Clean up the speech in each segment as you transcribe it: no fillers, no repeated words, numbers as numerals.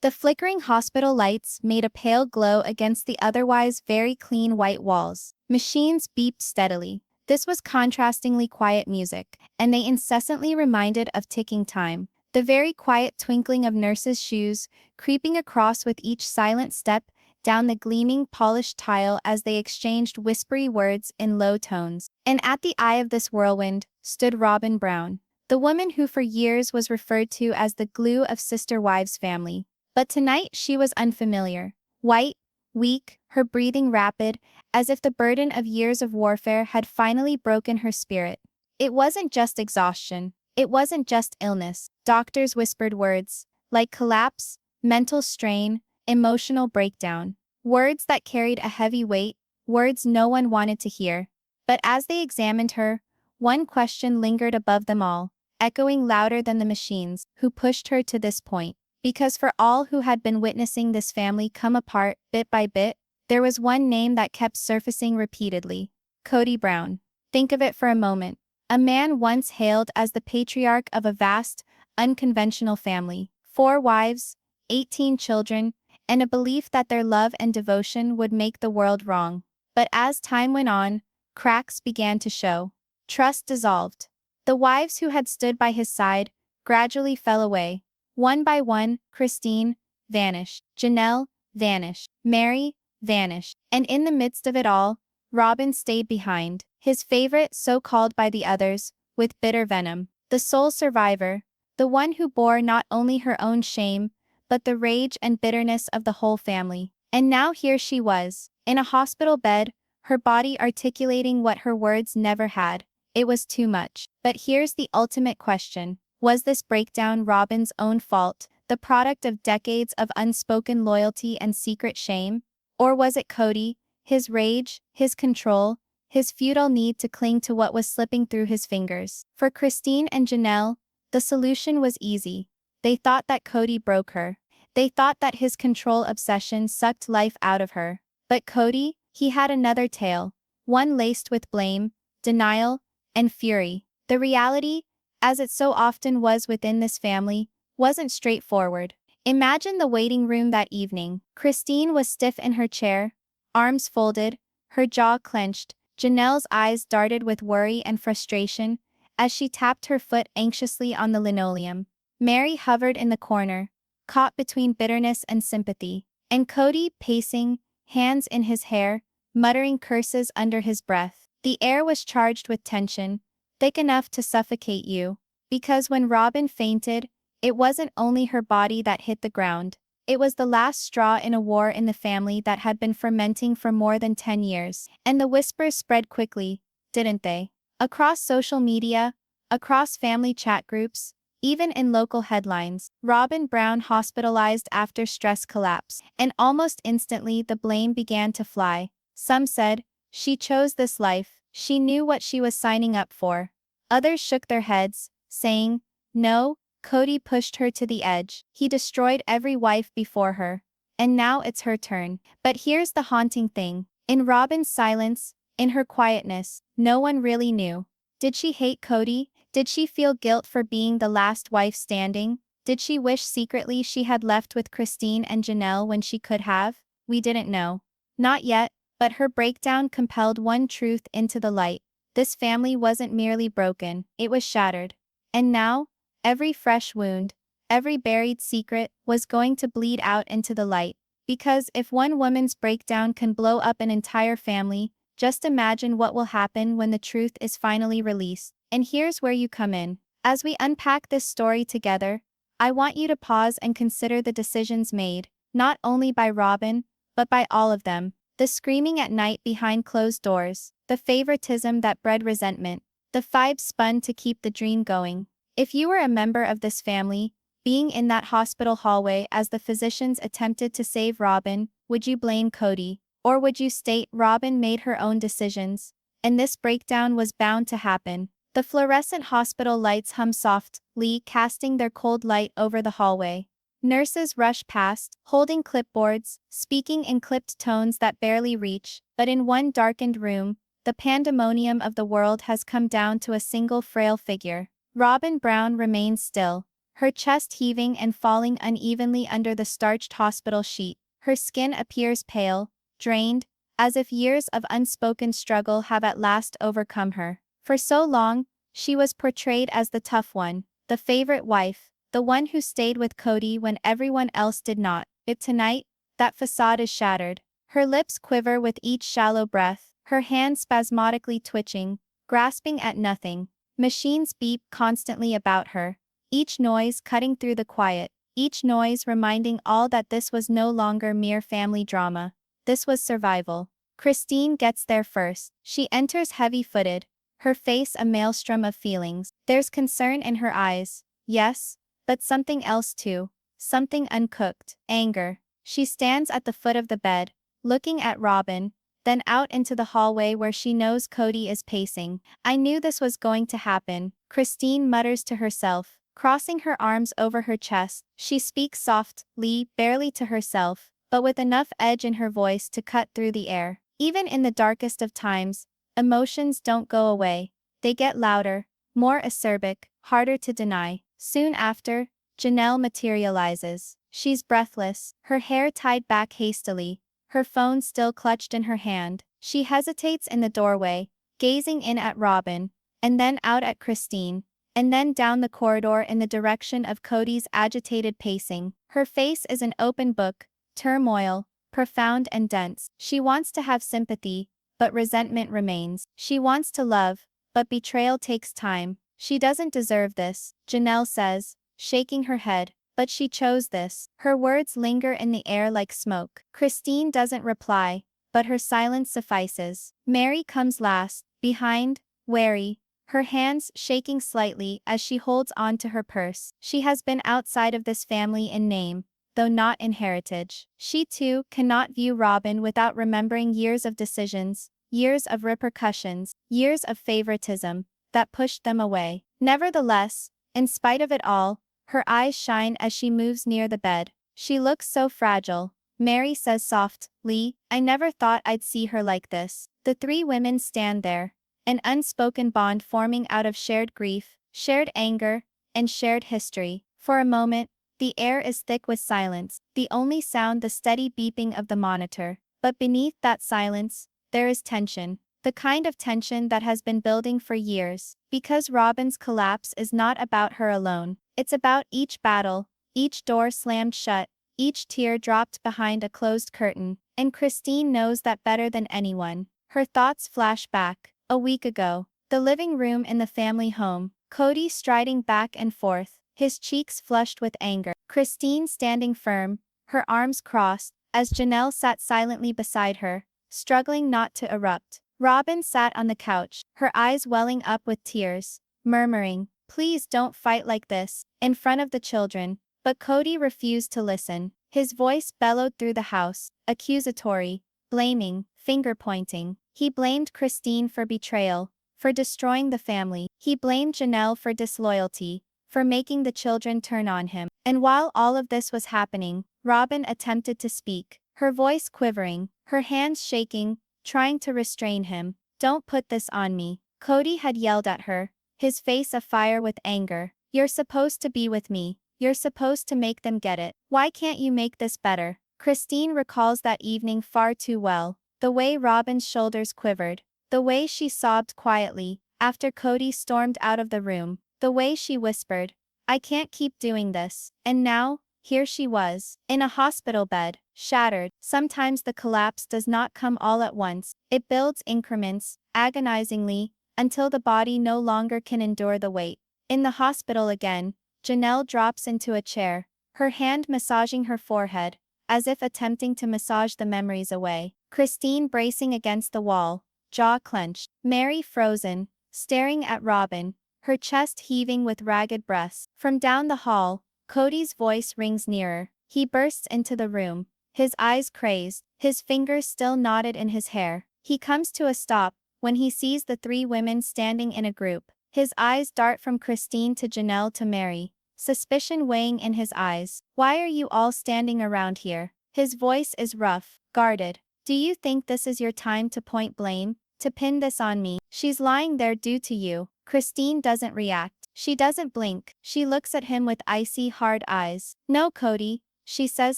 The flickering hospital lights made a pale glow against the otherwise very clean white walls. Machines beeped steadily. This was contrastingly quiet music, and they incessantly reminded of ticking time. The very quiet twinkling of nurses' shoes, creeping across with each silent step down the gleaming polished tile as they exchanged whispery words in low tones. And at the eye of this whirlwind stood Robyn Brown, the woman who for years was referred to as the glue of Sister Wives' family. But tonight she was unfamiliar. White, weak, her breathing rapid, as if the burden of years of warfare had finally broken her spirit. It wasn't just exhaustion. It wasn't just illness. Doctors whispered words like collapse, mental strain, emotional breakdown. Words that carried a heavy weight, words no one wanted to hear. But as they examined her, one question lingered above them all, echoing louder than the machines. Who pushed her to this point? Because for all who had been witnessing this family come apart bit by bit, there was one name that kept surfacing repeatedly: Kody Brown. Think of it for a moment. A man once hailed as the patriarch of a vast, unconventional family, 4 wives, 18 children, and a belief that their love and devotion would make the world wrong. But as time went on, cracks began to show. Trust dissolved. The wives who had stood by his side gradually fell away. One by one, Christine vanished. Janelle vanished. Meri vanished. And in the midst of it all, Robyn stayed behind, his favorite so-called by the others, with bitter venom. The sole survivor, the one who bore not only her own shame, but the rage and bitterness of the whole family. And now here she was, in a hospital bed, her body articulating what her words never had. It was too much. But here's the ultimate question. Was this breakdown Robyn's own fault, the product of decades of unspoken loyalty and secret shame? Or was it Kody, his rage, his control, his futile need to cling to what was slipping through his fingers? For Christine and Janelle, the solution was easy. They thought that Kody broke her. They thought that his control obsession sucked life out of her. But Kody, he had another tale, one laced with blame, denial, and fury. The reality, as it so often was within this family, wasn't straightforward. Imagine the waiting room that evening. Christine was stiff in her chair, arms folded, her jaw clenched. Janelle's eyes darted with worry and frustration as she tapped her foot anxiously on the linoleum. Meri hovered in the corner, caught between bitterness and sympathy. And Kody, pacing, hands in his hair, muttering curses under his breath. The air was charged with tension, thick enough to suffocate you. Because when Robyn fainted, it wasn't only her body that hit the ground. It was the last straw in a war in the family that had been fermenting for more than 10 years. And the whispers spread quickly, didn't they? Across social media, across family chat groups, even in local headlines. Robyn Brown hospitalized after stress collapse. And almost instantly the blame began to fly. Some said, she chose this life, she knew what she was signing up for. Others shook their heads, saying, no, Kody pushed her to the edge. He destroyed every wife before her. And now it's her turn. But here's the haunting thing. In Robyn's silence, in her quietness, no one really knew. Did she hate Kody? Did she feel guilt for being the last wife standing? Did she wish secretly she had left with Christine and Janelle when she could have? We didn't know. Not yet, but her breakdown compelled one truth into the light. This family wasn't merely broken, it was shattered. And now, every fresh wound, every buried secret was going to bleed out into the light. Because if one woman's breakdown can blow up an entire family, just imagine what will happen when the truth is finally released. And here's where you come in. As we unpack this story together, I want you to pause and consider the decisions made, not only by Robyn, but by all of them. The screaming at night behind closed doors, the favoritism that bred resentment, the fibes spun to keep the dream going. If you were a member of this family, being in that hospital hallway as the physicians attempted to save Robyn, would you blame Kody? Or would you state Robyn made her own decisions, and this breakdown was bound to happen? The fluorescent hospital lights hum softly, casting their cold light over the hallway. Nurses rush past, holding clipboards, speaking in clipped tones that barely reach, but in one darkened room, the pandemonium of the world has come down to a single frail figure. Robyn Brown remains still, her chest heaving and falling unevenly under the starched hospital sheet. Her skin appears pale, drained, as if years of unspoken struggle have at last overcome her. For so long, she was portrayed as the tough one, the favorite wife, the one who stayed with Kody when everyone else did not. But tonight, that facade is shattered. Her lips quiver with each shallow breath, her hands spasmodically twitching, grasping at nothing. Machines beep constantly about her, each noise cutting through the quiet, each noise reminding all that this was no longer mere family drama. This was survival. Christine gets there first. She enters heavy-footed, her face a maelstrom of feelings. There's concern in her eyes, yes, but something else too. Something uncooked. Anger. She stands at the foot of the bed, looking at Robyn, then out into the hallway where she knows Kody is pacing. I knew this was going to happen, Christine mutters to herself, crossing her arms over her chest. She speaks softly, barely to herself, but with enough edge in her voice to cut through the air. Even in the darkest of times, emotions don't go away. They get louder, more acerbic, harder to deny. Soon after, Janelle materializes. She's breathless, her hair tied back hastily, her phone still clutched in her hand. She hesitates in the doorway, gazing in at Robyn, and then out at Christine, and then down the corridor in the direction of Kody's agitated pacing. Her face is an open book, turmoil, profound and dense. She wants to have sympathy, but resentment remains. She wants to love, but betrayal takes time. She doesn't deserve this, Janelle says, shaking her head. But she chose this. Her words linger in the air like smoke. Christine doesn't reply, but her silence suffices. Meri comes last, behind, wary, her hands shaking slightly as she holds on to her purse. She has been outside of this family in name, though not in heritage. She too cannot view Robyn without remembering years of decisions, years of repercussions, years of favoritism that pushed them away. Nevertheless, in spite of it all, her eyes shine as she moves near the bed. She looks so fragile. Meri says softly, I never thought I'd see her like this. The three women stand there, an unspoken bond forming out of shared grief, shared anger, and shared history. For a moment, the air is thick with silence, the only sound the steady beeping of the monitor. But beneath that silence, there is tension. The kind of tension that has been building for years. Because Robyn's collapse is not about her alone. It's about each battle, each door slammed shut, each tear dropped behind a closed curtain, and Christine knows that better than anyone. Her thoughts flash back. A week ago, the living room in the family home, Kody striding back and forth, his cheeks flushed with anger. Christine standing firm, her arms crossed, as Janelle sat silently beside her, struggling not to erupt. Robyn sat on the couch, her eyes welling up with tears, murmuring, please don't fight like this, in front of the children. But Kody refused to listen. His voice bellowed through the house, accusatory, blaming, finger-pointing. He blamed Christine for betrayal, for destroying the family. He blamed Janelle for disloyalty, for making the children turn on him. And while all of this was happening, Robyn attempted to speak, her voice quivering, her hands shaking, trying to restrain him. Don't put this on me. Kody had yelled at her, his face afire with anger. You're supposed to be with me. You're supposed to make them get it. Why can't you make this better? Christine recalls that evening far too well. The way Robyn's shoulders quivered. The way she sobbed quietly, after Kody stormed out of the room. The way she whispered, I can't keep doing this. And now, here she was, in a hospital bed, shattered. Sometimes the collapse does not come all at once. It builds increments, agonizingly, until the body no longer can endure the weight. In the hospital again, Janelle drops into a chair, her hand massaging her forehead, as if attempting to massage the memories away. Christine bracing against the wall, jaw clenched. Meri frozen, staring at Robyn, her chest heaving with ragged breaths. From down the hall, Kody's voice rings nearer. He bursts into the room, his eyes crazed, his fingers still knotted in his hair. He comes to a stop when he sees the three women standing in a group. His eyes dart from Christine to Janelle to Meri, suspicion weighing in his eyes. Why are you all standing around here? His voice is rough, guarded. Do you think this is your time to point blame, to pin this on me? She's lying there due to you. Christine doesn't react. She doesn't blink. She looks at him with icy, hard eyes. No, Kody, she says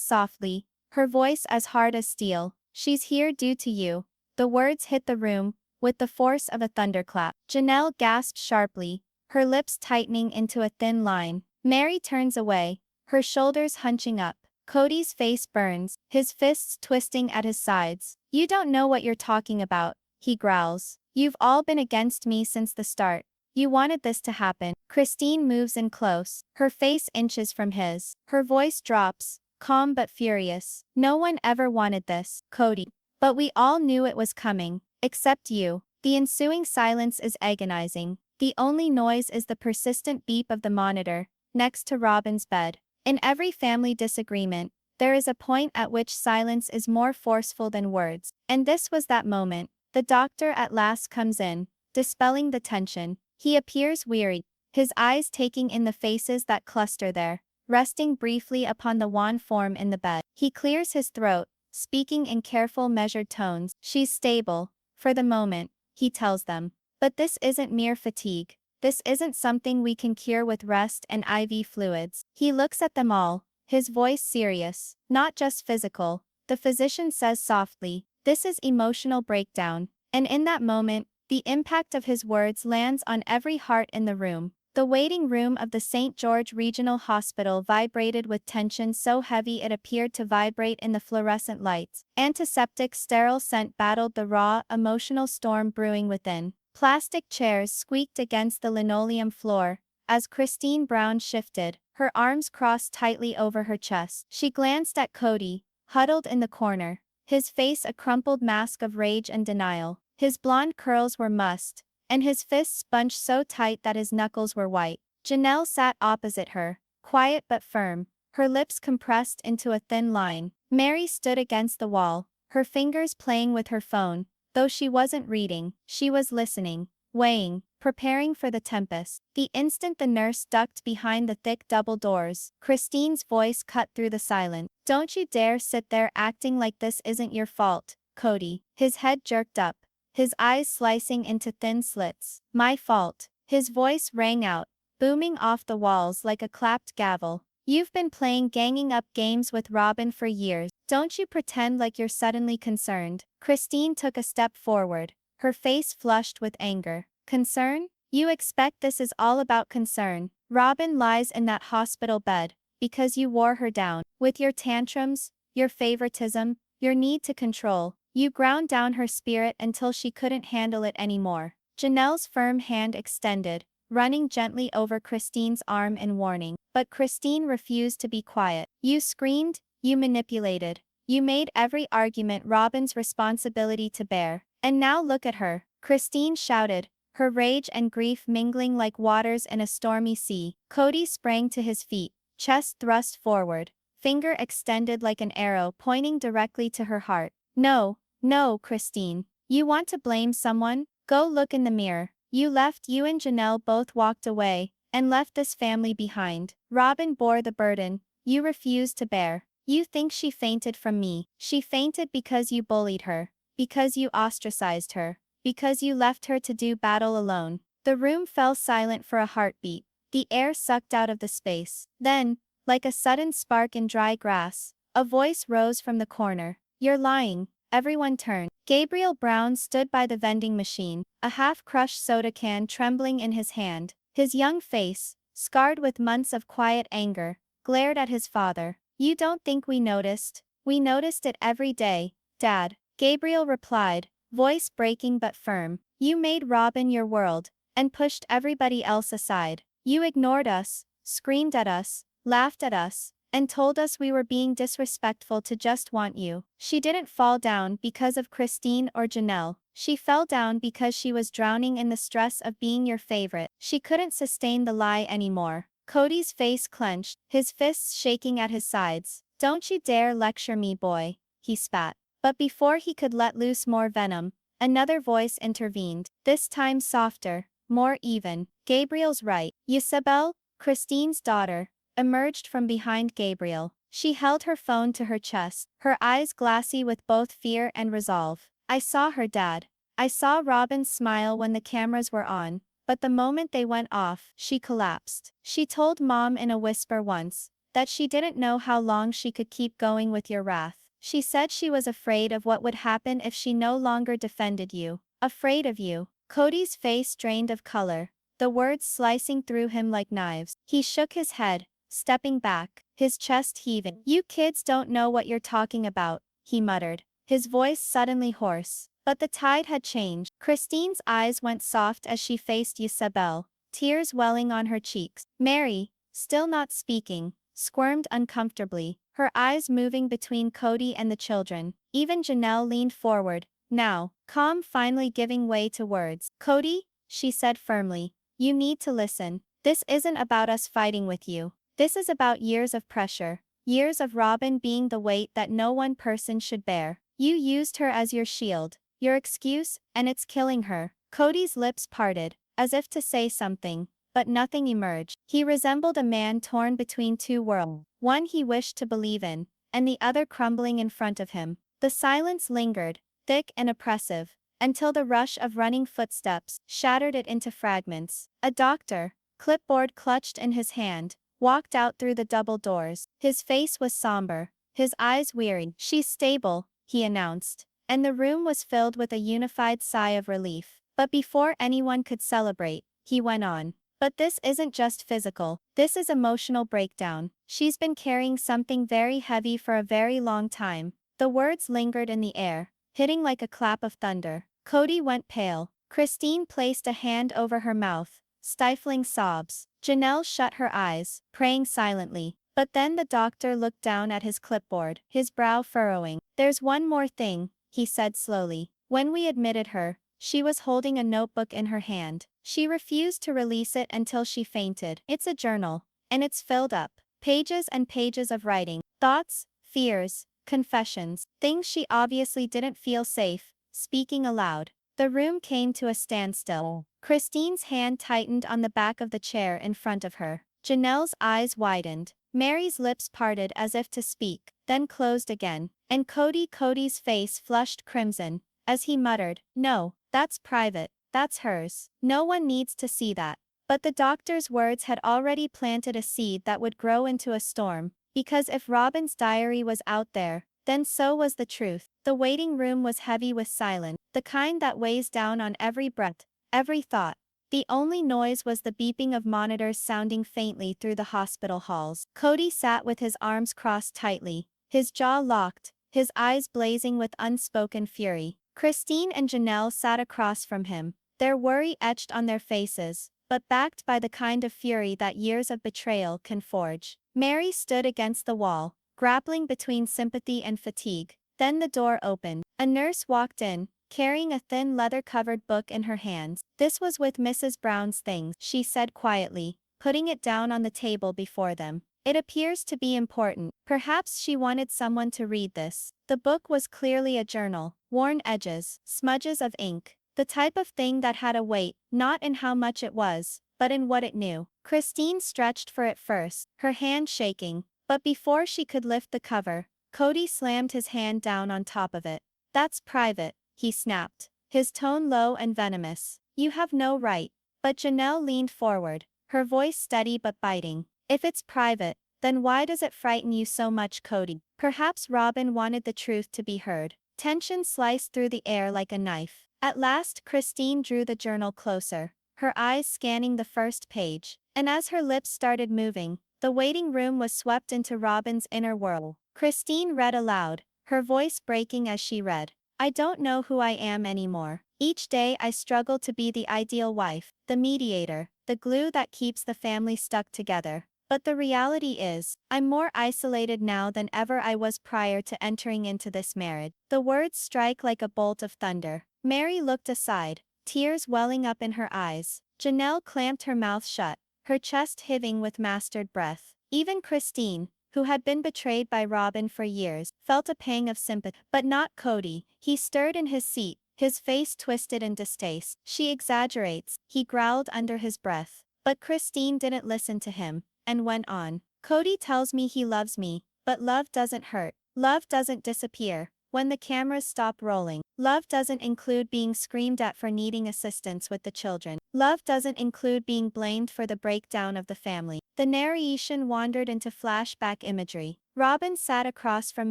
softly, her voice as hard as steel. She's here due to you. The words hit the room with the force of a thunderclap. Janelle gasped sharply, her lips tightening into a thin line. Meri turns away, her shoulders hunching up. Kody's face burns, his fists twisting at his sides. You don't know what you're talking about, he growls. You've all been against me since the start. You wanted this to happen. Christine moves in close, her face inches from his. Her voice drops, calm but furious. No one ever wanted this, Kody. But we all knew it was coming, except you. The ensuing silence is agonizing. The only noise is the persistent beep of the monitor, next to Robyn's bed. In every family disagreement, there is a point at which silence is more forceful than words. And this was that moment. The doctor at last comes in, dispelling the tension. He appears weary, his eyes taking in the faces that cluster there, resting briefly upon the wan form in the bed. He clears his throat, speaking in careful, measured tones. She's stable, for the moment, he tells them. But this isn't mere fatigue. This isn't something we can cure with rest and IV fluids. He looks at them all, his voice serious, not just physical. The physician says softly, this is emotional breakdown. And in that moment, the impact of his words lands on every heart in the room. The waiting room of the St. George Regional Hospital vibrated with tension so heavy it appeared to vibrate in the fluorescent lights. Antiseptic sterile scent battled the raw, emotional storm brewing within. Plastic chairs squeaked against the linoleum floor as Kody Brown shifted, her arms crossed tightly over her chest. She glanced at Kody, huddled in the corner, his face a crumpled mask of rage and denial. His blonde curls were mussed, and his fists bunched so tight that his knuckles were white. Janelle sat opposite her, quiet but firm, her lips compressed into a thin line. Meri stood against the wall, her fingers playing with her phone. Though she wasn't reading, she was listening, weighing, preparing for the tempest. The instant the nurse ducked behind the thick double doors, Christine's voice cut through the silence. Don't you dare sit there acting like this isn't your fault, Kody. His head jerked up, his eyes slicing into thin slits. My fault. His voice rang out, booming off the walls like a clapped gavel. You've been playing ganging up games with Robyn for years. Don't you pretend like you're suddenly concerned. Christine took a step forward, her face flushed with anger. Concern? You expect this is all about concern? Robyn lies in that hospital bed because you wore her down. With your tantrums, your favoritism, your need to control. You ground down her spirit until she couldn't handle it anymore. Janelle's firm hand extended, running gently over Christine's arm in warning. But Christine refused to be quiet. You screamed, you manipulated, you made every argument Robyn's responsibility to bear. And now look at her, Christine shouted, her rage and grief mingling like waters in a stormy sea. Kody sprang to his feet, chest thrust forward, finger extended like an arrow pointing directly to her heart. No, no, Christine. You want to blame someone? Go look in the mirror. You and Janelle both walked away, and left this family behind. Robyn bore the burden you refused to bear. You think she fainted from me. She fainted because you bullied her, because you ostracized her, because you left her to do battle alone. The room fell silent for a heartbeat, the air sucked out of the space. Then, like a sudden spark in dry grass, a voice rose from the corner. You're lying. Everyone turned. Gabriel Brown stood by the vending machine, a half-crushed soda can trembling in his hand. His young face, scarred with months of quiet anger, glared at his father. You don't think we noticed? We noticed it every day, Dad. Gabriel replied, voice breaking but firm. You made Robyn your world, and pushed everybody else aside. You ignored us, screamed at us, laughed at us, and told us we were being disrespectful to just want you. She didn't fall down because of Christine or Janelle. She fell down because she was drowning in the stress of being your favorite. She couldn't sustain the lie anymore. Kody's face clenched, his fists shaking at his sides. Don't you dare lecture me, boy, he spat. But before he could let loose more venom, another voice intervened, this time softer, more even. Gabriel's right. Isabel, Christine's daughter, emerged from behind Gabriel. She held her phone to her chest, her eyes glassy with both fear and resolve. I saw her, Dad. I saw Robyn smile when the cameras were on, but the moment they went off, she collapsed. She told Mom in a whisper once that she didn't know how long she could keep going with your wrath. She said she was afraid of what would happen if she no longer defended you. Afraid of you. Kody's face drained of color, the words slicing through him like knives. He shook his head, stepping back, his chest heaving. You kids don't know what you're talking about, he muttered, his voice suddenly hoarse. But the tide had changed. Christine's eyes went soft as she faced Isabel, tears welling on her cheeks. Meri, still not speaking, squirmed uncomfortably, her eyes moving between Kody and the children. Even Janelle leaned forward, now, calm finally giving way to words. Kody, she said firmly, you need to listen. This isn't about us fighting with you. This is about years of pressure, years of Robyn being the weight that no one person should bear. You used her as your shield, your excuse, and it's killing her. Kody's lips parted, as if to say something, but nothing emerged. He resembled a man torn between two worlds, one he wished to believe in, and the other crumbling in front of him. The silence lingered, thick and oppressive, until the rush of running footsteps shattered it into fragments. A doctor, clipboard clutched in his hand, walked out through the double doors. His face was somber, his eyes weary. She's stable, he announced, and the room was filled with a unified sigh of relief. But before anyone could celebrate, he went on. But this isn't just physical, this is emotional breakdown. She's been carrying something very heavy for a very long time. The words lingered in the air, hitting like a clap of thunder. Kody went pale. Christine placed a hand over her mouth, stifling sobs. Janelle shut her eyes, praying silently. But then the doctor looked down at his clipboard, his brow furrowing. There's one more thing, he said slowly. When we admitted her, she was holding a notebook in her hand. She refused to release it until she fainted. It's a journal, and it's filled up. Pages and pages of writing. Thoughts, fears, confessions, things she obviously didn't feel safe speaking aloud. The room came to a standstill. Christine's hand tightened on the back of the chair in front of her. Janelle's eyes widened. Meri's lips parted as if to speak, then closed again. And Kody's face flushed crimson, as he muttered, no, that's private, that's hers. No one needs to see that. But the doctor's words had already planted a seed that would grow into a storm, because if Robyn's diary was out there, then so was the truth. The waiting room was heavy with silence, the kind that weighs down on every breath, every thought. The only noise was the beeping of monitors sounding faintly through the hospital halls. Kody sat with his arms crossed tightly, his jaw locked, his eyes blazing with unspoken fury. Christine and Janelle sat across from him, their worry etched on their faces, but backed by the kind of fury that years of betrayal can forge. Meri stood against the wall, grappling between sympathy and fatigue. Then the door opened. A nurse walked in, carrying a thin leather-covered book in her hands. This was with Mrs. Brown's things, she said quietly, putting it down on the table before them. It appears to be important. Perhaps she wanted someone to read this. The book was clearly a journal, worn edges, smudges of ink, the type of thing that had a weight, not in how much it was, but in what it knew. Christine stretched for it first, her hand shaking, but before she could lift the cover, Kody slammed his hand down on top of it. That's private, he snapped, his tone low and venomous. You have no right. But Janelle leaned forward, her voice steady but biting. If it's private, then why does it frighten you so much, Kody? Perhaps Robyn wanted the truth to be heard. Tension sliced through the air like a knife. At last Christine drew the journal closer, her eyes scanning the first page. And as her lips started moving, the waiting room was swept into Robyn's inner world. Christine read aloud, her voice breaking as she read. I don't know who I am anymore. Each day I struggle to be the ideal wife, the mediator, the glue that keeps the family stuck together. But the reality is, I'm more isolated now than ever I was prior to entering into this marriage. The words strike like a bolt of thunder. Meri looked aside, tears welling up in her eyes. Janelle clamped her mouth shut, her chest heaving with mastered breath. Even Christine, who had been betrayed by Robyn for years, felt a pang of sympathy. But not Kody. He stirred in his seat, his face twisted in distaste. She exaggerates, he growled under his breath. But Christine didn't listen to him, and went on. Kody tells me he loves me, but love doesn't hurt. Love doesn't disappear. when the cameras stop rolling. Love doesn't include being screamed at for needing assistance with the children. Love doesn't include being blamed for the breakdown of the family. The narration wandered into flashback imagery. Robyn sat across from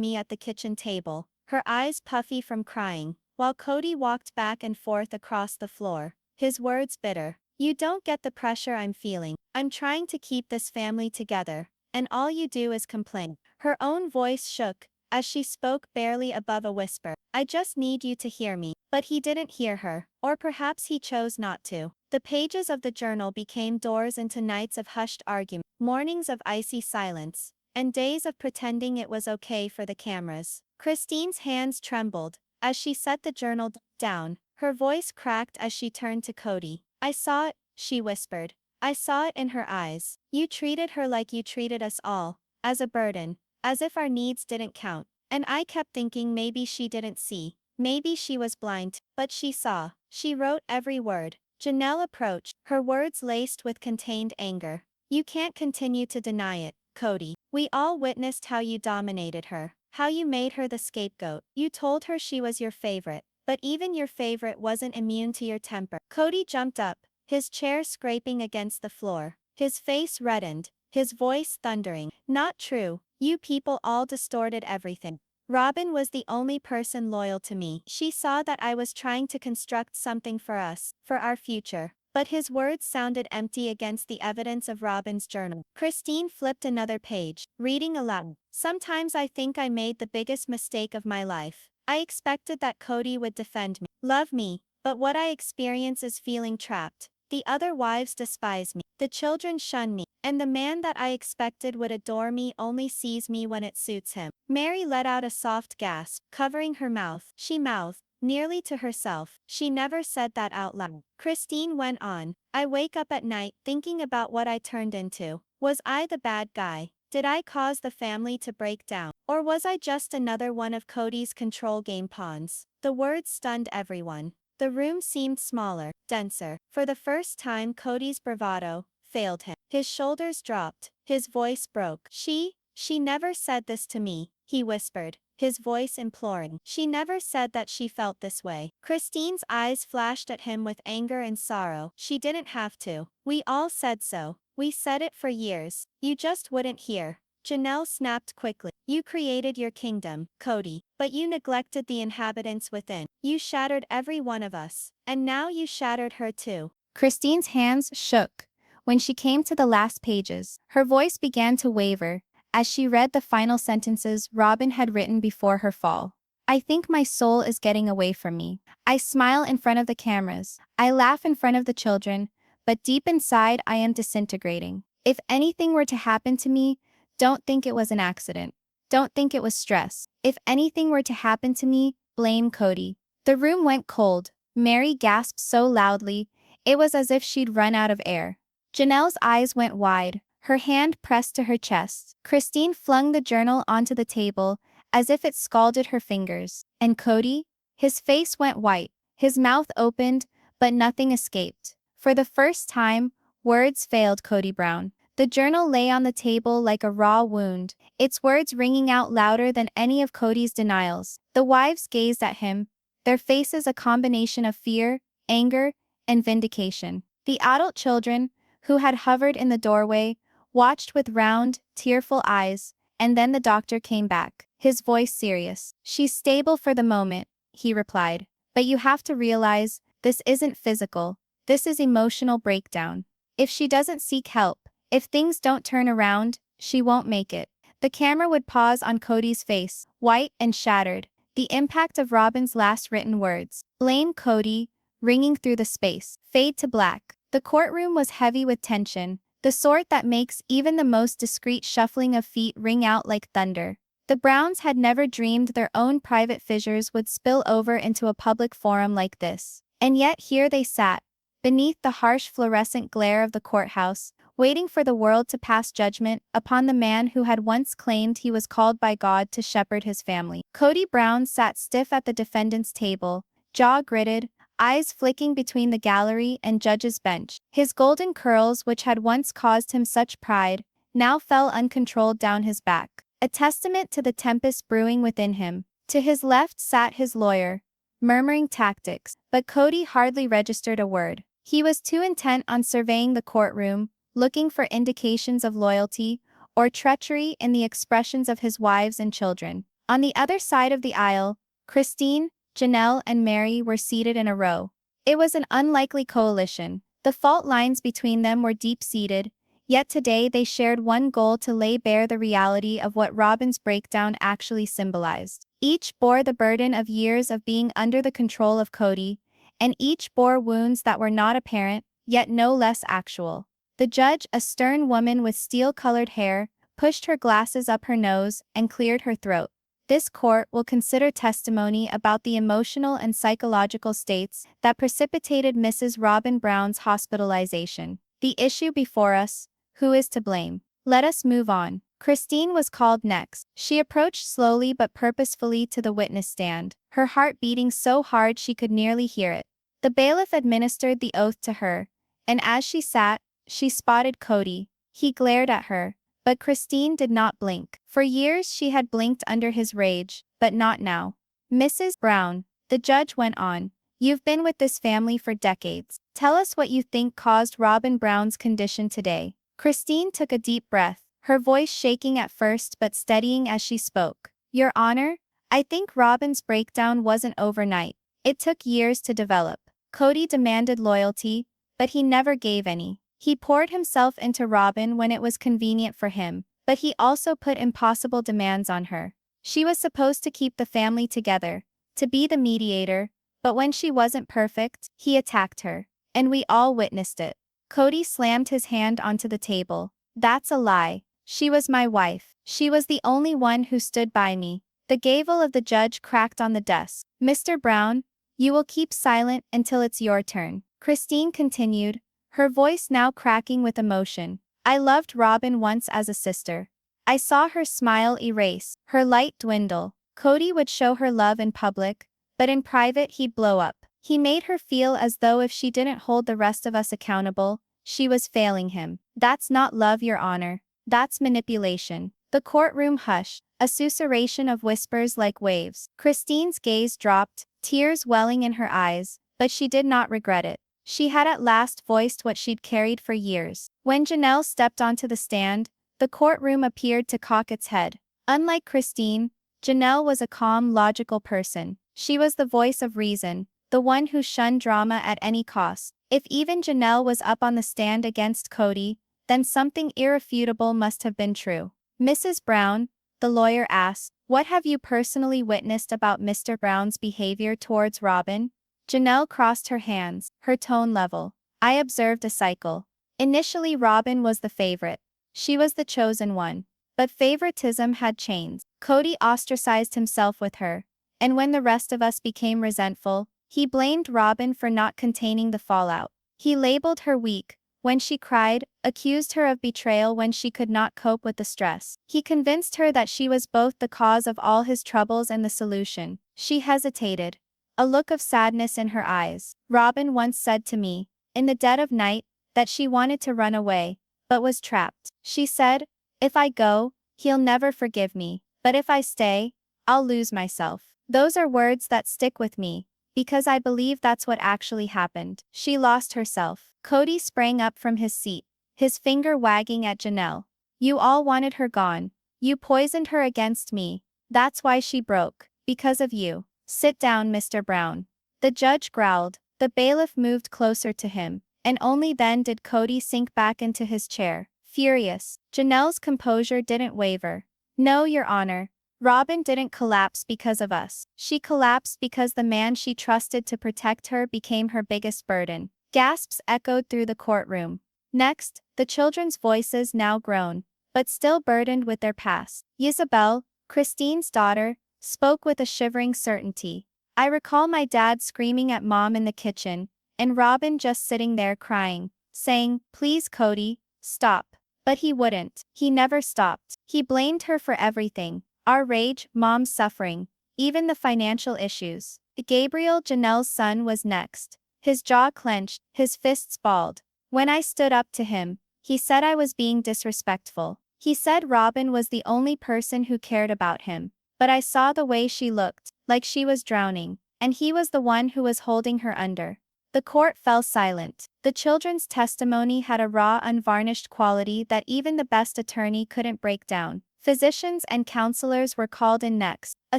me at the kitchen table, her eyes puffy from crying, while Kody walked back and forth across the floor, his words bitter. You don't get the pressure I'm feeling. I'm trying to keep this family together, and all you do is complain. Her own voice shook, as she spoke barely above a whisper. I just need you to hear me. But he didn't hear her, or perhaps he chose not to. The pages of the journal became doors into nights of hushed argument, mornings of icy silence, and days of pretending it was okay for the cameras. Christine's hands trembled as she set the journal down, her voice cracked as she turned to Kody. I saw it, she whispered. I saw it in her eyes. You treated her like you treated us all, as a burden, as if our needs didn't count. And I kept thinking maybe she didn't see. Maybe she was blind, but she saw. She wrote every word. Janelle approached, her words laced with contained anger. You can't continue to deny it, Kody. We all witnessed how you dominated her, how you made her the scapegoat. You told her she was your favorite, but even your favorite wasn't immune to your temper. Kody jumped up, his chair scraping against the floor, his face reddened, his voice thundering. Not true. You people all distorted everything. Robyn was the only person loyal to me. She saw that I was trying to construct something for us, for our future. But his words sounded empty against the evidence of Robyn's journal. Christine flipped another page, reading aloud. Sometimes I think I made the biggest mistake of my life. I expected that Kody would defend me, love me, but what I experience is feeling trapped. The other wives despise me. The children shun me. And the man that I expected would adore me only sees me when it suits him. Meri let out a soft gasp, covering her mouth. She mouthed, nearly to herself. She never said that out loud. Christine went on. I wake up at night thinking about what I turned into. Was I the bad guy? Did I cause the family to break down? Or was I just another one of Kody's control game pawns? The words stunned everyone. The room seemed smaller, denser. For the first time Kody's bravado failed him. His shoulders dropped, his voice broke. She never said this to me, he whispered, his voice imploring. She never said that she felt this way. Christine's eyes flashed at him with anger and sorrow. She didn't have to. We all said so. We said it for years. You just wouldn't hear. Janelle snapped quickly. You created your kingdom, Kody, but you neglected the inhabitants within. You shattered every one of us, and now you shattered her too. Christine's hands shook. When she came to the last pages, her voice began to waver as she read the final sentences Robyn had written before her fall. I think my soul is getting away from me. I smile in front of the cameras. I laugh in front of the children, but deep inside I am disintegrating. If anything were to happen to me, don't think it was an accident. Don't think it was stress. If anything were to happen to me, blame Kody. The room went cold. Meri gasped so loudly, it was as if she'd run out of air. Janelle's eyes went wide, her hand pressed to her chest. Christine flung the journal onto the table, as if it scalded her fingers. And Kody? His face went white, his mouth opened, but nothing escaped. For the first time, words failed Kody Brown. The journal lay on the table like a raw wound, its words ringing out louder than any of Kody's denials. The wives gazed at him, their faces a combination of fear, anger, and vindication. The adult children, who had hovered in the doorway, watched with round, tearful eyes, and then the doctor came back, his voice serious. She's stable for the moment, he replied, but you have to realize, this isn't physical, this is emotional breakdown. If she doesn't seek help, if things don't turn around, she won't make it. The camera would pause on Kody's face, white and shattered, the impact of Robyn's last written words. Blame Kody, ringing through the space. Fade to black. The courtroom was heavy with tension, the sort that makes even the most discreet shuffling of feet ring out like thunder. The Browns had never dreamed their own private fissures would spill over into a public forum like this. And yet here they sat, beneath the harsh fluorescent glare of the courthouse, waiting for the world to pass judgment upon the man who had once claimed he was called by God to shepherd his family. Kody Brown sat stiff at the defendant's table, jaw gritted, eyes flicking between the gallery and judge's bench. His golden curls, which had once caused him such pride, now fell uncontrolled down his back, a testament to the tempest brewing within him. To his left sat his lawyer, murmuring tactics, but Kody hardly registered a word. He was too intent on surveying the courtroom, looking for indications of loyalty or treachery in the expressions of his wives and children. On the other side of the aisle, Christine, Janelle, and Meri were seated in a row. It was an unlikely coalition. The fault lines between them were deep-seated, yet today they shared one goal: to lay bare the reality of what Robyn's breakdown actually symbolized. Each bore the burden of years of being under the control of Kody, and each bore wounds that were not apparent, yet no less actual. The judge, a stern woman with steel-colored hair, pushed her glasses up her nose and cleared her throat. This court will consider testimony about the emotional and psychological states that precipitated Mrs. Robyn Brown's hospitalization. The issue before us: who is to blame? Let us move on. Christine was called next. She approached slowly but purposefully to the witness stand, her heart beating so hard she could nearly hear it. The bailiff administered the oath to her, and as she sat, she spotted Kody. He glared at her, but Christine did not blink. For years she had blinked under his rage, but not now. Mrs. Brown, the judge went on, you've been with this family for decades. Tell us what you think caused Robyn Brown's condition today. Christine took a deep breath, her voice shaking at first but steadying as she spoke. Your Honor, I think Robyn's breakdown wasn't overnight. It took years to develop. Kody demanded loyalty, but he never gave any. He poured himself into Robyn when it was convenient for him, but he also put impossible demands on her. She was supposed to keep the family together, to be the mediator, but when she wasn't perfect, he attacked her. And we all witnessed it. Kody slammed his hand onto the table. That's a lie. She was my wife. She was the only one who stood by me. The gavel of the judge cracked on the desk. Mr. Brown, you will keep silent until it's your turn. Christine continued, her voice now cracking with emotion. I loved Robyn once as a sister. I saw her smile erase, her light dwindle. Kody would show her love in public, but in private he'd blow up. He made her feel as though if she didn't hold the rest of us accountable, she was failing him. That's not love, Your Honor. That's manipulation. The courtroom hushed, a susurration of whispers like waves. Christine's gaze dropped, tears welling in her eyes, but she did not regret it. She had at last voiced what she'd carried for years. When Janelle stepped onto the stand, the courtroom appeared to cock its head. Unlike Christine, Janelle was a calm, logical person. She was the voice of reason, the one who shunned drama at any cost. If even Janelle was up on the stand against Kody, then something irrefutable must have been true. Mrs. Brown, the lawyer asked, what have you personally witnessed about Mr. Brown's behavior towards Robyn? Janelle crossed her hands, her tone level. I observed a cycle. Initially Robyn was the favorite. She was the chosen one. But favoritism had changed. Kody ostracized himself with her. And when the rest of us became resentful, he blamed Robyn for not containing the fallout. He labeled her weak when she cried, accused her of betrayal when she could not cope with the stress. He convinced her that she was both the cause of all his troubles and the solution. She hesitated, a look of sadness in her eyes. Robyn once said to me, in the dead of night, that she wanted to run away, but was trapped. She said, if I go, he'll never forgive me, but if I stay, I'll lose myself. Those are words that stick with me, because I believe that's what actually happened. She lost herself. Kody sprang up from his seat, his finger wagging at Janelle. You all wanted her gone. You poisoned her against me. That's why she broke. Because of you. Sit down, Mr. Brown. The judge growled. The bailiff moved closer to him, and only then did Kody sink back into his chair, furious. Janelle's composure didn't waver. No, Your Honor. Robyn didn't collapse because of us. She collapsed because the man she trusted to protect her became her biggest burden. Gasps echoed through the courtroom. Next, the children's voices, now grown, but still burdened with their past. Isabel, Christine's daughter, spoke with a shivering certainty. I recall my dad screaming at Mom in the kitchen, and Robyn just sitting there crying, saying, please Kody, stop. But he wouldn't. He never stopped. He blamed her for everything. Our rage, Mom's suffering, even the financial issues. Gabriel, Janelle's son, was next. His jaw clenched, his fists balled. When I stood up to him, he said I was being disrespectful. He said Robyn was the only person who cared about him. but I saw the way she looked, like she was drowning, and he was the one who was holding her under. The court fell silent. The children's testimony had a raw, unvarnished quality that even the best attorney couldn't break down. Physicians and counselors were called in next. A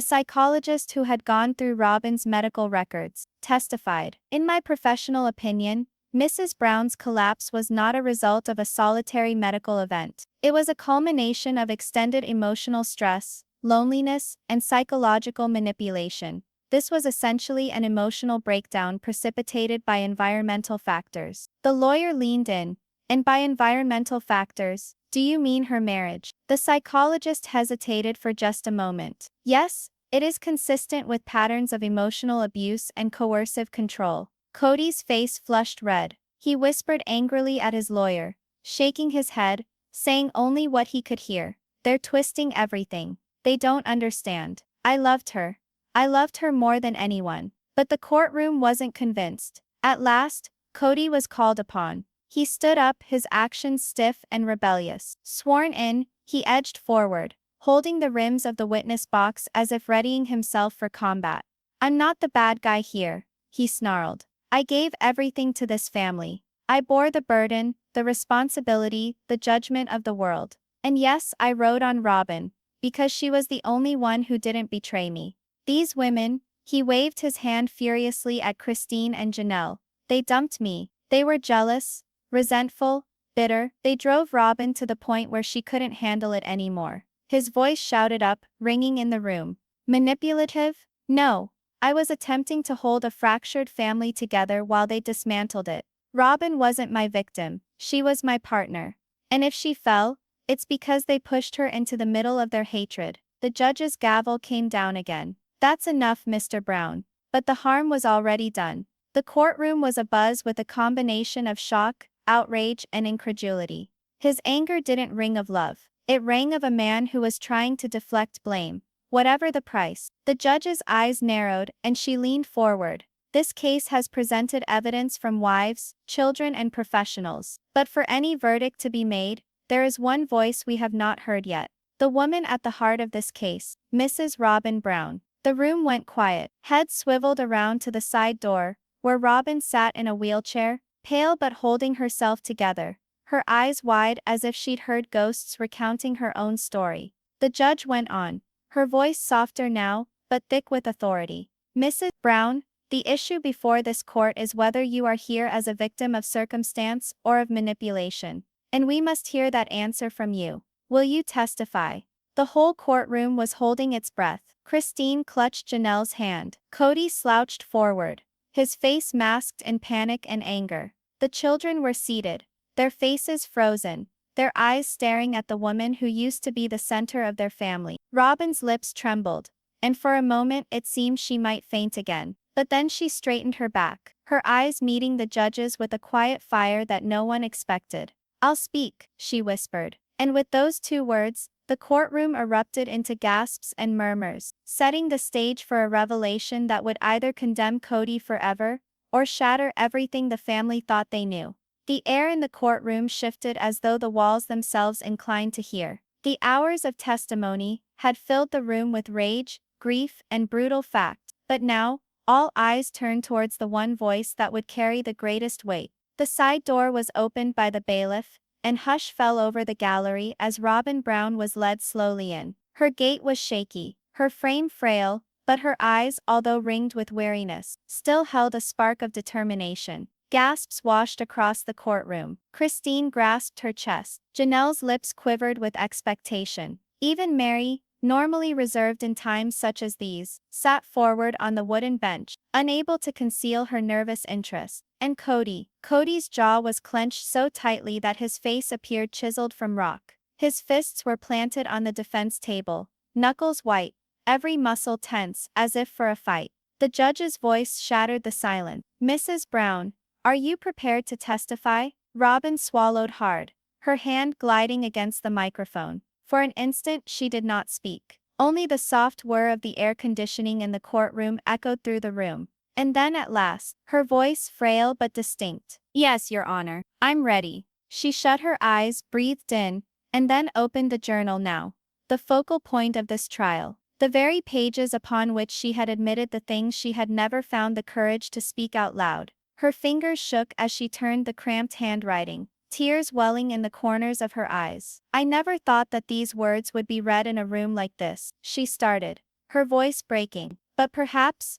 psychologist who had gone through Robyn's medical records testified. In my professional opinion, Mrs. Brown's collapse was not a result of a solitary medical event. It was a culmination of extended emotional stress, loneliness, and psychological manipulation. This was essentially an emotional breakdown precipitated by environmental factors. The lawyer leaned in. And by environmental factors, do you mean her marriage? The psychologist hesitated for just a moment. Yes, it is consistent with patterns of emotional abuse and coercive control. Kody's face flushed red. He whispered angrily at his lawyer, shaking his head, saying only what he could hear. They're twisting everything. They don't understand. I loved her. I loved her more than anyone. But the courtroom wasn't convinced. At last, Kody was called upon. He stood up, his actions stiff and rebellious. Sworn in, he edged forward, holding the rims of the witness box as if readying himself for combat. I'm not the bad guy here, he snarled. I gave everything to this family. I bore the burden, the responsibility, the judgment of the world. And yes, I rode on Robyn, because she was the only one who didn't betray me. These women, he waved his hand furiously at Christine and Janelle. They dumped me. They were jealous, resentful, bitter. They drove Robyn to the point where she couldn't handle it anymore. His voice shouted up, ringing in the room. Manipulative? No. I was attempting to hold a fractured family together while they dismantled it. Robyn wasn't my victim. She was my partner. And if she fell, it's because they pushed her into the middle of their hatred. The judge's gavel came down again. That's enough, Mr. Brown. But the harm was already done. The courtroom was abuzz with a combination of shock, outrage, and incredulity. His anger didn't ring of love. It rang of a man who was trying to deflect blame, whatever the price. The judge's eyes narrowed, and she leaned forward. This case has presented evidence from wives, children, and professionals. But for any verdict to be made, there is one voice we have not heard yet. The woman at the heart of this case, Mrs. Robyn Brown. The room went quiet. Heads swiveled around to the side door, where Robyn sat in a wheelchair, pale but holding herself together, her eyes wide as if she'd heard ghosts recounting her own story. The judge went on, her voice softer now, but thick with authority. Mrs. Brown, the issue before this court is whether you are here as a victim of circumstance or of manipulation. And we must hear that answer from you. Will you testify? The whole courtroom was holding its breath. Christine clutched Janelle's hand. Kody slouched forward, his face masked in panic and anger. The children were seated, their faces frozen, their eyes staring at the woman who used to be the center of their family. Robyn's lips trembled, and for a moment it seemed she might faint again. But then she straightened her back, her eyes meeting the judge's with a quiet fire that no one expected. I'll speak, she whispered. And with those two words, the courtroom erupted into gasps and murmurs, setting the stage for a revelation that would either condemn Kody forever or shatter everything the family thought they knew. The air in the courtroom shifted as though the walls themselves inclined to hear. The hours of testimony had filled the room with rage, grief, and brutal fact, but now, all eyes turned towards the one voice that would carry the greatest weight. The side door was opened by the bailiff, and hush fell over the gallery as Robyn Brown was led slowly in. Her gait was shaky, her frame frail, but her eyes, although ringed with weariness, still held a spark of determination. Gasps washed across the courtroom. Christine grasped her chest. Janelle's lips quivered with expectation. Even Meri, normally reserved in times such as these, sat forward on the wooden bench, unable to conceal her nervous interest. And Kody's jaw was clenched so tightly that his face appeared chiseled from rock. His fists were planted on the defense table, knuckles white, every muscle tense, as if for a fight. The judge's voice shattered the silence. Mrs. Brown, are you prepared to testify? Robyn swallowed hard, her hand gliding against the microphone. For an instant she did not speak. Only the soft whir of the air conditioning in the courtroom echoed through the room. And then at last, her voice frail but distinct. Yes, Your Honor, I'm ready. She shut her eyes, breathed in, and then opened the journal now. The focal point of this trial. the very pages upon which she had admitted the things she had never found the courage to speak out loud. Her fingers shook as she turned the cramped handwriting, tears welling in the corners of her eyes. "I never thought that these words would be read in a room like this," she started, her voice breaking. "But perhaps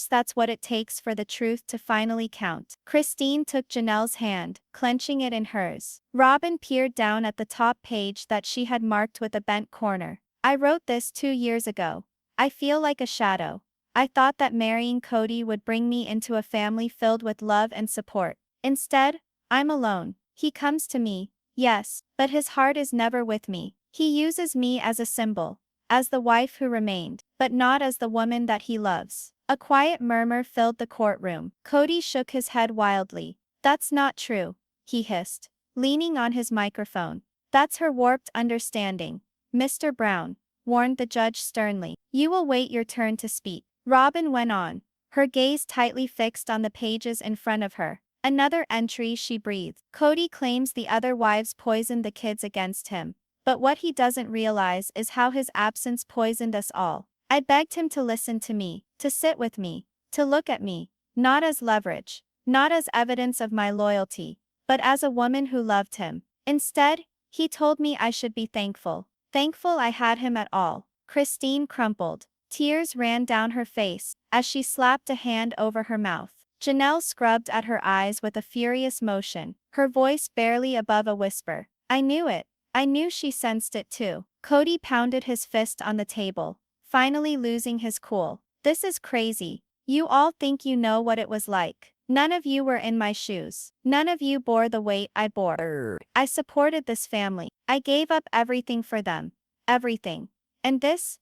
that's what it takes for the truth to finally count." Christine took Janelle's hand, clenching it in hers. Robyn peered down at the top page that she had marked with a bent corner. "I wrote this 2 years ago. I feel like a shadow. I thought that marrying Kody would bring me into a family filled with love and support. Instead, I'm alone. He comes to me, yes, but his heart is never with me. He uses me as a symbol, as the wife who remained, but not as the woman that he loves." A quiet murmur filled the courtroom. Kody shook his head wildly. "That's not true," he hissed, leaning on his microphone. "That's her warped understanding." "Mr. Brown," warned the judge sternly, "you will wait your turn to speak." Robyn went on, her gaze tightly fixed on the pages in front of her. "Another entry," she breathed. "Kody claims the other wives poisoned the kids against him. But what he doesn't realize is how his absence poisoned us all. I begged him to listen to me, to sit with me, to look at me, not as leverage, not as evidence of my loyalty, but as a woman who loved him. Instead, he told me I should be thankful. Thankful I had him at all." Christine crumpled. Tears ran down her face as she slapped a hand over her mouth. Janelle scrubbed at her eyes with a furious motion, her voice barely above a whisper. "I knew it. I knew she sensed it too." Kody pounded his fist on the table, finally losing his cool. "This is crazy. You all think you know what it was like. None of you were in my shoes. None of you bore the weight I bore. I supported this family. I gave up everything for them. Everything. And this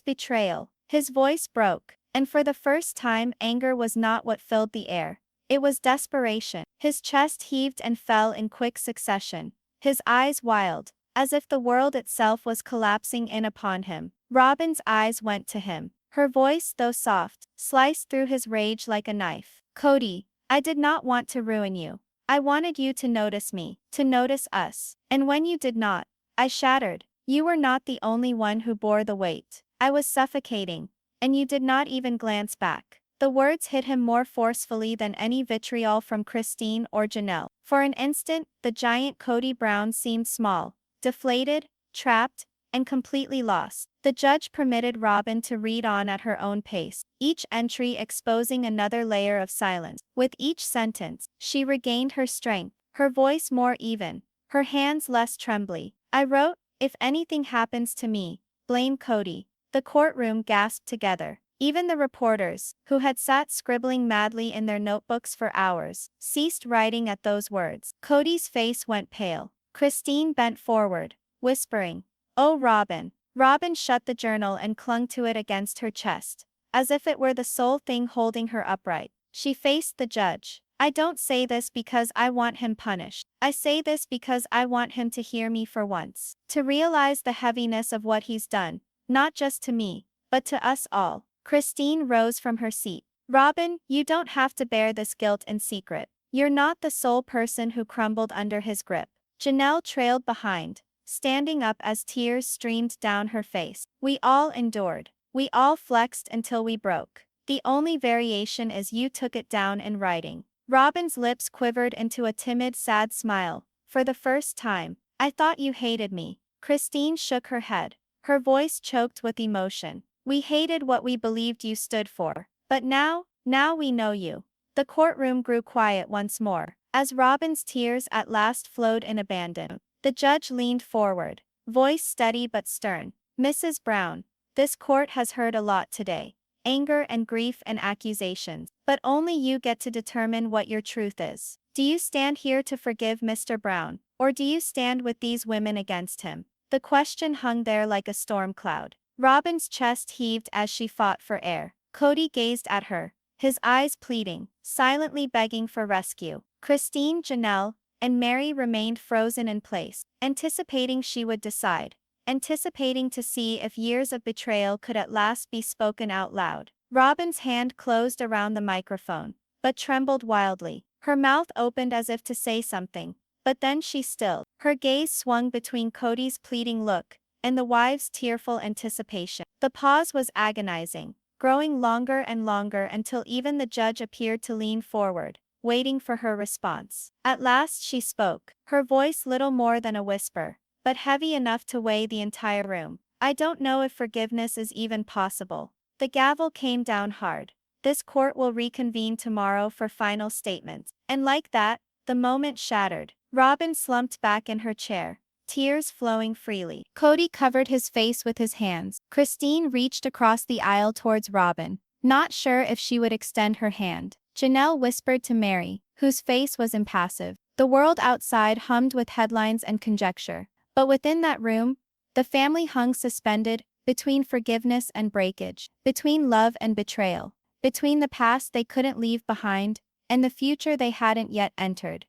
betrayal." His voice broke, and for the first time anger was not what filled the air. It was desperation. His chest heaved and fell in quick succession, his eyes wild, as if the world itself was collapsing in upon him. Robyn's eyes went to him. Her voice, though soft, sliced through his rage like a knife. "Kody, I did not want to ruin you. I wanted you to notice me, to notice us. And when you did not, I shattered. You were not the only one who bore the weight. I was suffocating, and you did not even glance back." The words hit him more forcefully than any vitriol from Christine or Janelle. For an instant, the giant Kody Brown seemed small, deflated, trapped, and completely lost. The judge permitted Robyn to read on at her own pace, each entry exposing another layer of silence. With each sentence, she regained her strength, her voice more even, her hands less trembly. "I wrote, if anything happens to me, blame Kody." The courtroom gasped together. Even the reporters, who had sat scribbling madly in their notebooks for hours, ceased writing at those words. Kody's face went pale. Christine bent forward, whispering, "Oh, Robyn." Robyn shut the journal and clung to it against her chest, as if it were the sole thing holding her upright. She faced the judge. "I don't say this because I want him punished. I say this because I want him to hear me for once. To realize the heaviness of what he's done, not just to me, but to us all." Christine rose from her seat. "Robyn, you don't have to bear this guilt in secret. You're not the sole person who crumbled under his grip." Janelle trailed behind, standing up as tears streamed down her face. "We all endured. We all flexed until we broke. The only variation is you took it down in writing." Robyn's lips quivered into a timid, sad smile. "For the first time, I thought you hated me." Christine shook her head, her voice choked with emotion. "We hated what we believed you stood for. But now we know you." The courtroom grew quiet once more, as Robyn's tears at last flowed in abandon. The judge leaned forward, voice steady but stern. "Mrs. Brown, this court has heard a lot today. Anger and grief and accusations. But only you get to determine what your truth is. Do you stand here to forgive Mr. Brown, or do you stand with these women against him?" The question hung there like a storm cloud. Robyn's chest heaved as she fought for air. Kody gazed at her, his eyes pleading, silently begging for rescue. Christine, Janelle, and Meri remained frozen in place, anticipating she would decide, anticipating to see if years of betrayal could at last be spoken out loud. Robyn's hand closed around the microphone, but trembled wildly. Her mouth opened as if to say something, but then she stilled. Her gaze swung between Kody's pleading look and the wives' tearful anticipation. The pause was agonizing, growing longer and longer until even the judge appeared to lean forward, waiting for her response. At last she spoke, her voice little more than a whisper, but heavy enough to weigh the entire room. I don't know if forgiveness is even possible. The gavel came down hard. This court will reconvene tomorrow for final statements. And like that, the moment shattered. Robyn slumped back in her chair, tears flowing freely. Kody covered his face with his hands. Christine reached across the aisle towards Robyn, not sure if she would extend her hand. Janelle whispered to Meri, whose face was impassive. The world outside hummed with headlines and conjecture. But within that room, the family hung suspended, between forgiveness and breakage, between love and betrayal, between the past they couldn't leave behind, and the future they hadn't yet entered.